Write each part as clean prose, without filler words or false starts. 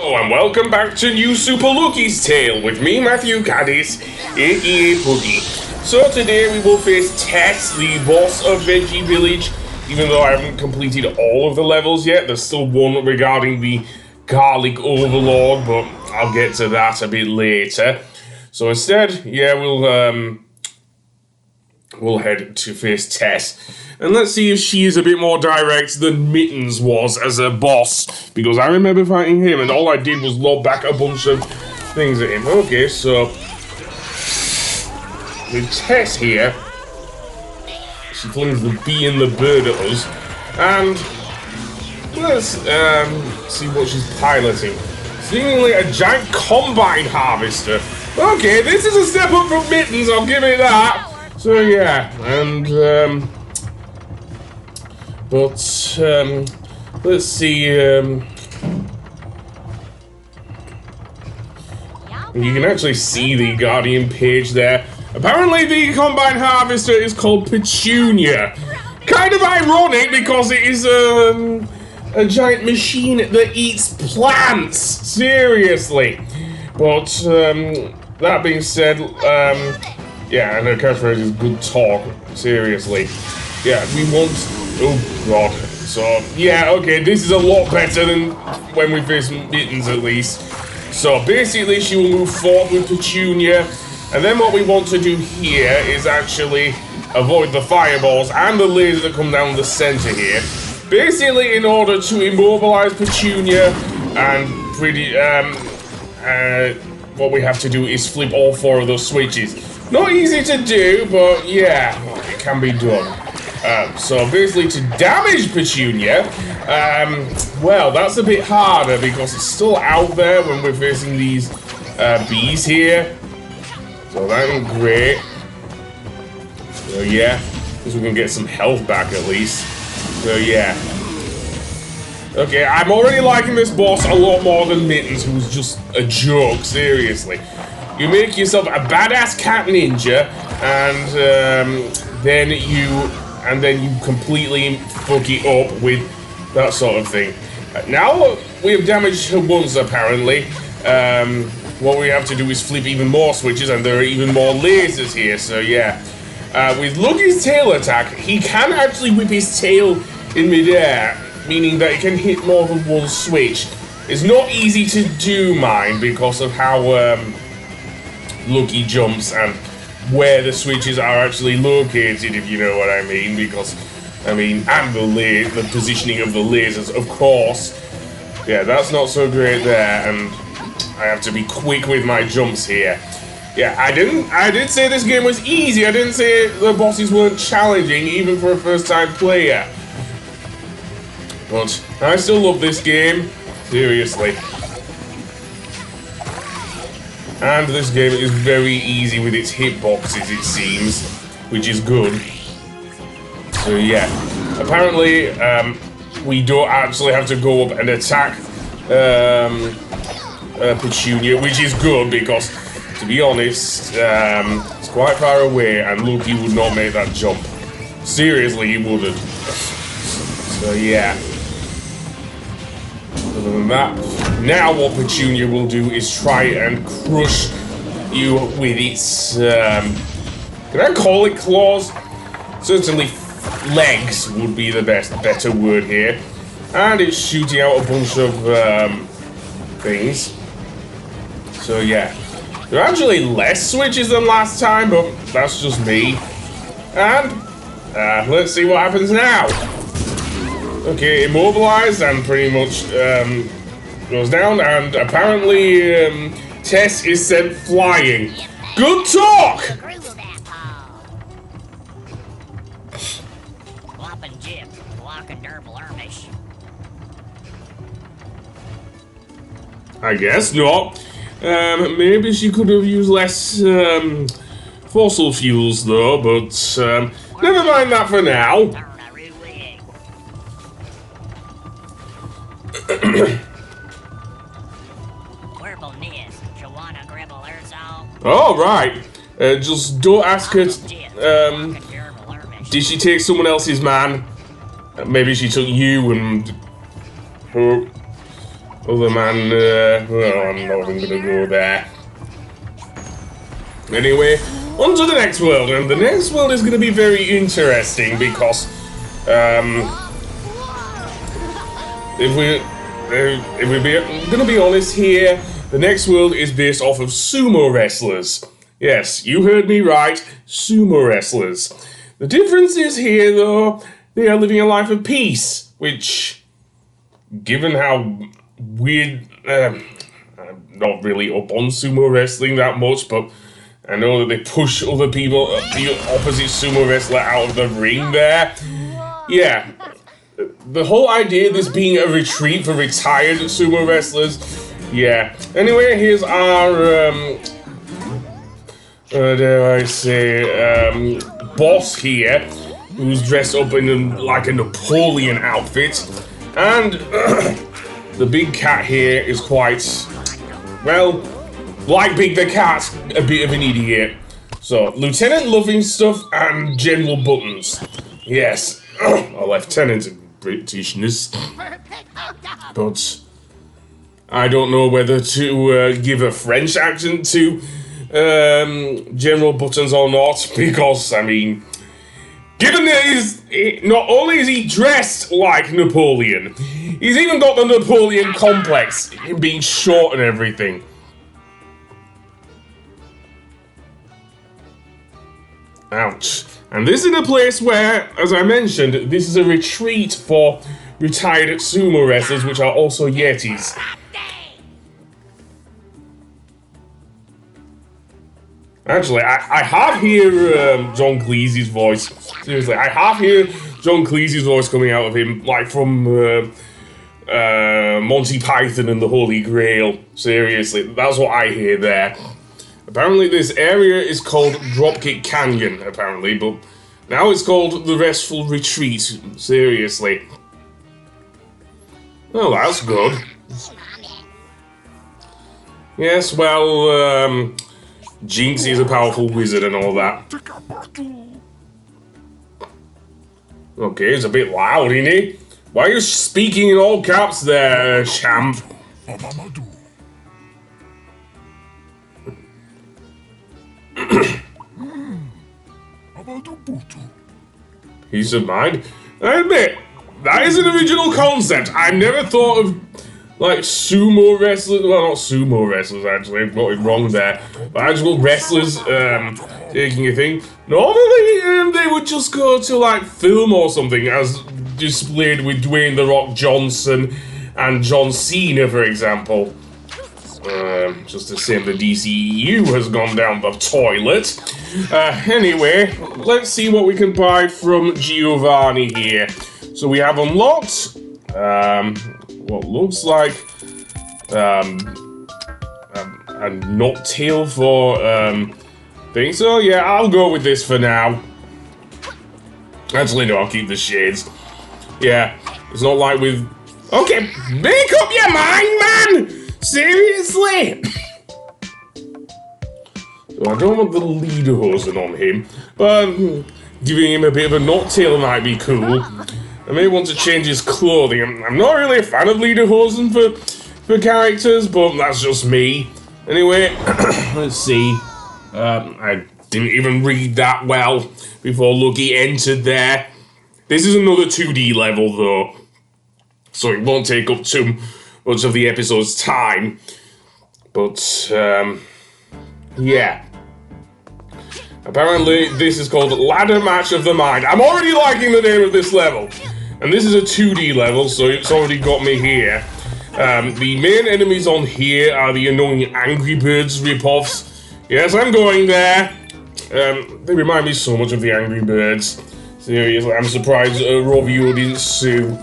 Oh, and welcome back to New Super Lucky's Tale with me, Matthew Caddis, aka Poogie. So today we will face Tess, the boss of Veggie Village. Even though I haven't completed all of the levels yet, there's still one regarding the Garlic Overlord, but I'll get to that a bit later. So instead, yeah, we'll head to face Tess. And let's see if she is a bit more direct than Mittens was as a boss. Because I remember fighting him and all I did was lob back a bunch of things at him. Okay, so with Tess here, she flings the bee and the bird at us. And let's see what she's piloting. Seemingly a giant combine harvester. Okay, this is a step up from Mittens, I'll give it that. So yeah, and let's see, you can actually see the Guardian page there. Apparently the Combine Harvester is called Petunia. Kind of ironic because it is a giant machine that eats plants. Seriously. But that being said, yeah, and her catchphrase is good talk. Seriously. Yeah, we want... Oh, God. So, yeah, okay, this is a lot better than when we faced Mittens, at least. So, basically, she will move forward with Petunia. And then what we want to do here is actually avoid the fireballs and the lasers that come down the center here. Basically, in order to immobilize Petunia and what we have to do is flip all four of those switches. Not easy to do, but yeah, it can be done. So basically to damage Petunia, well, that's a bit harder because it's still out there when we're facing these bees here. So that ain't great. So yeah, because we can get some health back at least. So yeah. Okay, I'm already liking this boss a lot more than Mittens, who's just a joke, seriously. You make yourself a badass cat ninja, and then you completely fuck it up with that sort of thing. Now we have damaged her once, apparently. What we have to do is flip even more switches, and there are even more lasers here, so yeah. With Lucky's tail attack, he can actually whip his tail in midair, meaning that he can hit more than one switch. It's not easy to do, mind, because of how Lucky jumps and where the switches are actually located, if you know what I mean, because, I mean, and the positioning of the lasers, of course. Yeah, that's not so great there, and I have to be quick with my jumps here. Yeah, I did say this game was easy, I didn't say the bosses weren't challenging, even for a first-time player. But I still love this game, seriously. And this game is very easy with its hitboxes, it seems, which is good. So yeah, apparently we don't actually have to go up and attack Petunia, which is good because, to be honest, it's quite far away and Lucky would not make that jump. Seriously, he wouldn't. So yeah. Other than that, now what Petunia will do is try and crush you with its, can I call it claws? Certainly legs would be the better word here. And it's shooting out a bunch of, things. So yeah, there are actually less switches than last time, but that's just me. And, let's see what happens now. Okay, immobilized and pretty much goes down, and apparently Tess is sent flying. Good talk! I guess not. Maybe she could have used less fossil fuels though, but never mind that for now. Oh, right. Just don't ask her. Did she take someone else's man? Maybe she took you and her. other man, well, I'm not even gonna go there. Anyway, on to the next world, and the next world is gonna be very interesting because, if we're gonna be honest here, the next world is based off of sumo wrestlers. Yes, you heard me right, sumo wrestlers. The difference is here, though, they are living a life of peace, which, given how weird, I'm not really up on sumo wrestling that much, but I know that they push other people, the opposite sumo wrestler out of the ring there. Yeah. The whole idea of this being a retreat for retired sumo wrestlers, yeah. Anyway, here's our, boss here, who's dressed up in like a Napoleon outfit, and the big cat here is quite, well, like Big the Cat, a bit of an idiot. So, Lieutenant Loving Stuff and General Buttons. Yes, a lieutenant in Britishness. But I don't know whether to give a French accent to General Buttons or not, because, I mean, given that not only is he dressed like Napoleon, he's even got the Napoleon complex, him being short and everything. Ouch. And this is a place where, as I mentioned, this is a retreat for retired sumo wrestlers, which are also yetis. Actually, I half hear John Cleese's voice. Seriously, I half hear John Cleese's voice coming out of him, like from Monty Python and the Holy Grail. Seriously, that's what I hear there. Apparently this area is called Dropkick Canyon, apparently, but now it's called the Wrestful Retreat. Seriously. Well, that's good. Yes, well, Jinx is a powerful wizard and all that. Okay, it's a bit loud, isn't he? Why are you speaking in all caps there, champ? Peace of mind? I admit, that is an original concept. I've never thought of, like, sumo wrestlers, well, not sumo wrestlers, actually, I've got it wrong there, but actual wrestlers, taking a thing. Normally, they would just go to, like, film or something, as displayed with Dwayne "The Rock" Johnson and John Cena, for example. Just the same, the DCEU has gone down the toilet. Anyway, let's see what we can buy from Giovanni here. So we have unlocked, what looks like, a nut tail for, thing. So yeah, I'll go with this for now. Actually, no, I'll keep the shades. Yeah, it's not like with... Okay, make up your mind, man! Seriously? So I don't want the lederhosen on him, but giving him a bit of a nut tail might be cool. I may want to change his clothing. I'm not really a fan of lederhosen for characters, but that's just me. Anyway, let's see. I didn't even read that well before Lucky entered there. This is another 2D level though, so it won't take up too much of the episode's time. But, yeah. Apparently, this is called Ladder Match of the Mind. I'm already liking the name of this level. And this is a 2D level, so it's already got me here. The main enemies on here are the annoying Angry Birds ripoffs. Yes, I'm going there. They remind me so much of the Angry Birds. Seriously, I'm surprised Rovio didn't sue.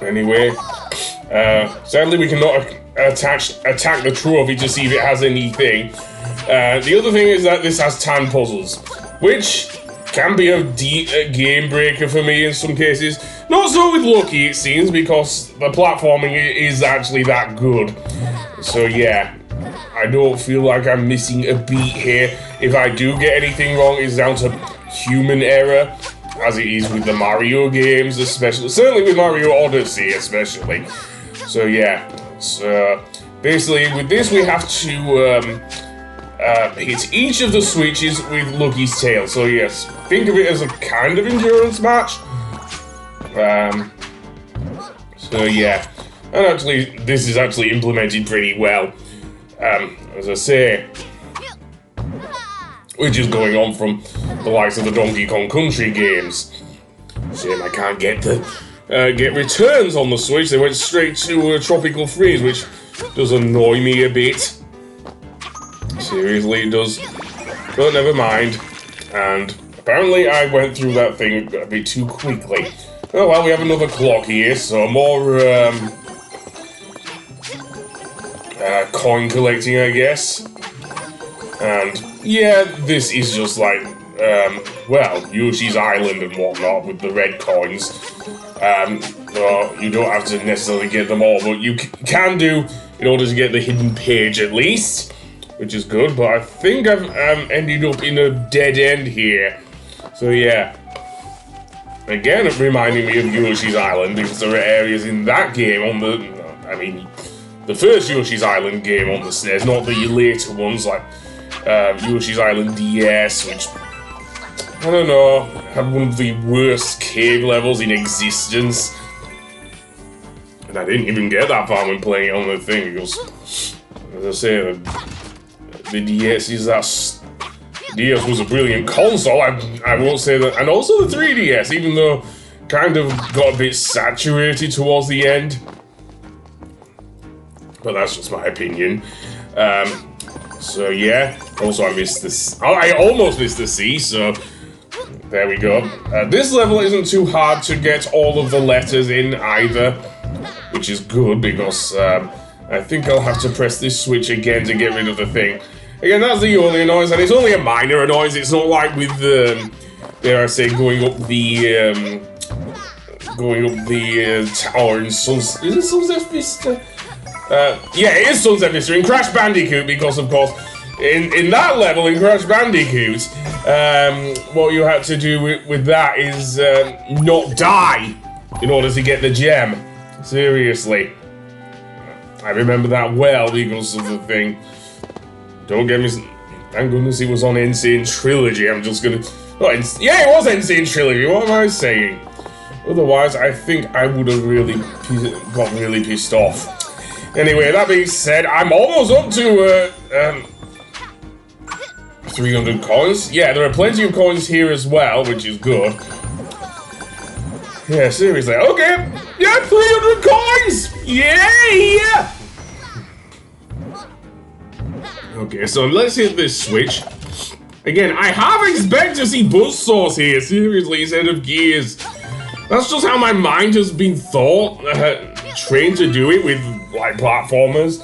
Anyway, sadly we cannot attack the trophy to see if it has anything. The other thing is that this has 10 puzzles, which can be a game breaker for me in some cases. Not so with Lucky, it seems, because the platforming is actually that good. So yeah, I don't feel like I'm missing a beat here. If I do get anything wrong, it's down to human error, as it is with the Mario games, especially. Certainly with Mario Odyssey, especially. So yeah, so basically with this we have to hit each of the switches with Lucky's tail. So yes, think of it as a kind of endurance match. So yeah, and actually this is actually implemented pretty well. As I say, which is going on from the likes of the Donkey Kong Country games. Shame I can't get returns on the Switch. They went straight to Tropical Freeze, which does annoy me a bit. Seriously, it does. But never mind. And apparently I went through that thing a bit too quickly. Oh well, we have another clock here, so more coin collecting, I guess. And yeah, this is just like, well, Yoshi's Island and whatnot with the red coins. Well, you don't have to necessarily get them all, but you can do in order to get the hidden page at least, which is good. But I think I've ended up in a dead end here. So yeah. Again, reminding me of Yoshi's Island, because there are areas in that game on the first Yoshi's Island game on the SNES, not the later ones like Yoshi's Island DS, which, I don't know, had one of the worst cave levels in existence. And I didn't even get that far when playing it on the thing, because, as I say, the DS is that... DS was a brilliant console, I won't say that, and also the 3DS, even though kind of got a bit saturated towards the end. But that's just my opinion. So yeah, also I missed this. I almost missed the sea, so there we go. This level isn't too hard to get all of the letters in either, which is good because I think I'll have to press this switch again to get rid of the thing. Again, that's the only annoyance, and it's only a minor annoyance. It's not like with dare I say, going up the tower in Sunset. Is it Sunset Vista? Yeah, it is Sunset Vista in Crash Bandicoot, because of course, in that level in Crash Bandicoot, what you had to do with that is not die in order to get the gem. Seriously, I remember that well because of the thing. Don't get me. Thank goodness it was on Insane Trilogy. I'm just gonna. Oh, yeah, it was Insane Trilogy. What am I saying? Otherwise, I think I would have really got really pissed off. Anyway, that being said, I'm almost up to 300 coins. Yeah, there are plenty of coins here as well, which is good. Yeah, seriously. Okay. Yeah, 300 coins. Yeah. Okay, so let's hit this switch. Again, I half expect to see buzzsaws here, seriously, instead of gears. That's just how my mind has been trained to do it with, like, platformers.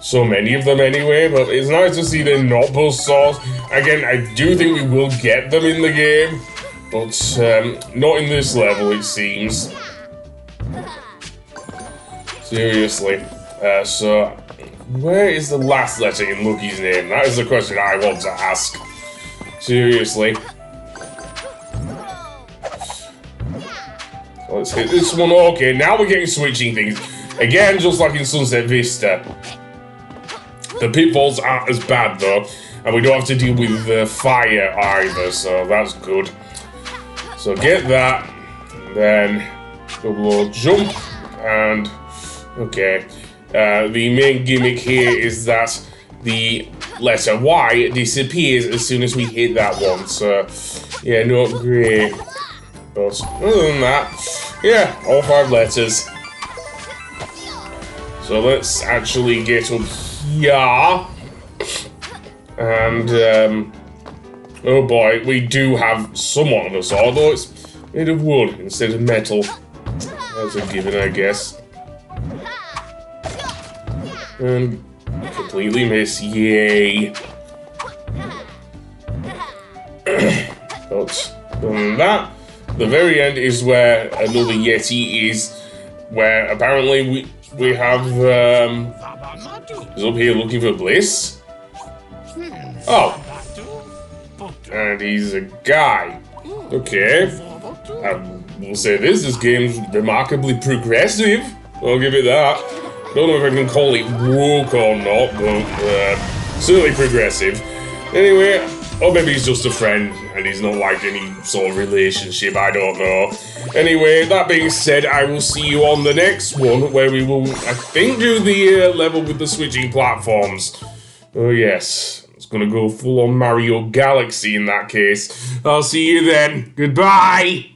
So many of them anyway, but it's nice to see they're not buzzsaws. Again, I do think we will get them in the game, but not in this level, it seems. Seriously. So... where is the last letter in Lucky's name? That is the question I want to ask. Seriously. So let's hit this one. Okay, now we're getting switching things. Again, just like in Sunset Vista. The pitfalls aren't as bad though. And we don't have to deal with fire either, so that's good. So get that. Then double jump. And... okay. The main gimmick here is that the letter Y disappears as soon as we hit that one, so yeah, not great. But other than that, yeah, all 5 letters. So let's actually get up here. And, oh boy, we do have somewhat of a sword, although it's made of wood instead of metal. That's a given, I guess. And completely miss, yay. But other than that, the very end is where another Yeti is, where apparently we have, is up here looking for Bliss. Oh. And he's a guy. Okay. I will say this game's remarkably progressive. I'll give it that. Don't know if I can call it woke or not, but certainly progressive. Anyway, or maybe he's just a friend and he's not like any sort of relationship, I don't know. Anyway, that being said, I will see you on the next one where we will, I think, do the level with the switching platforms. Oh yes, it's gonna go full on Mario Galaxy in that case. I'll see you then. Goodbye!